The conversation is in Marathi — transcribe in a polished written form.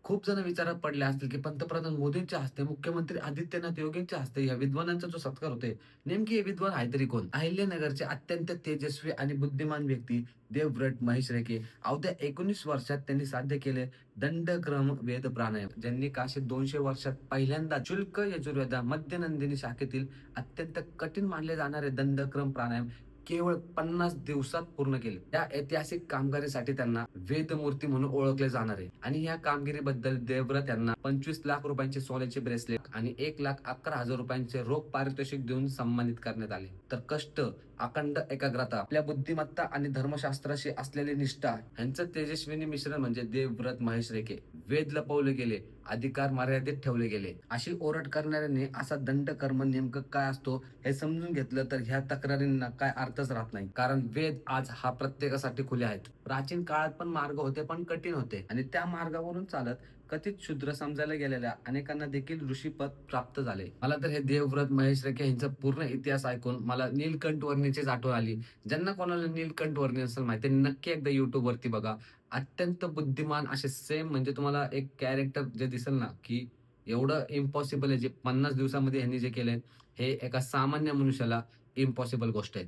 खूप जण विचारात पडले असतील, की पंतप्रधान मोदींच्या हस्ते, मुख्यमंत्री आदित्यनाथ योगींच्या हस्ते या विद्वानांचा जो सत्कार होतोय, नेमके हे विद्वान आहेत तरी कोण? अहिल्यानगरचे अत्यंत तेजस्वी आणि बुद्धिमान व्यक्ती देवव्रत महेश रेखे. अवघ्या 19 वर्षात त्यांनी साध्य केले दंडक्रम वेद प्राणायाम. ज्यांनी काशी 200 वर्षात पहिल्यांदा शुल्क यजुर्वेदा मध्यनंदिनी शाखेतील अत्यंत कठीण मानले जाणारे दंडक्रम प्राणायाम केवळ 50 दिवसात पूर्ण केले. या ऐतिहासिक कामगिरीसाठी त्यांना वेदमूर्ती म्हणून ओळखले जाणार आहे आणि या कामगिरीबद्दल देवव्रत यांना 25 लाख रुपयांचे सोन्याचे ब्रेसलेट आणि 1,11,000 रुपयांचे रोख पारितोषिक देऊन सन्मानित करण्यात आले. तर कष्ट, अखंड एकाग्रता, आपल्या बुद्धिमत्ता आणि धर्मशास्त्राशी असलेली निष्ठा यांचं तेजस्विनी मिश्रण म्हणजे देवव्रत महेश रेखे. वेद लपवले गेले, अधिकार मर्यादित ठेवले गेले. अशी ओरड करणाऱ्यांनी असा दंडकर्म नेमकं काय असतो हे समजून घेतलं तर ह्या तक्रारींना काय अर्थच राहत नाही. कारण वेद आज हा प्रत्येकासाठी खुले आहेत. प्राचीन काळात पण मार्ग होते, पण कठीण होते आणि त्या मार्गावरून चालत कथित शूद्र समजायला गेलेल्या अनेकांना देखील ऋषीपद प्राप्त झाले. मला तर हे देवव्रत महेश रेखे यांचा पूर्ण इतिहास ऐकून मला नीलकंठ वर्णीचीच आठवण आली. ज्यांना कोणाला नीलकंठ वर्णी असेल माहिती, नक्की एकदा युट्यूब वरती बघा. अत्यंत बुद्धिमान असे सेम म्हणजे तुम्हाला एक कॅरेक्टर जे दिसेल ना, की एवढं इम्पॉसिबल आहे जे 50 दिवसामध्ये ह्यांनी जे केलंय, हे एका सामान्य मनुष्याला इम्पॉसिबल गोष्ट आहे.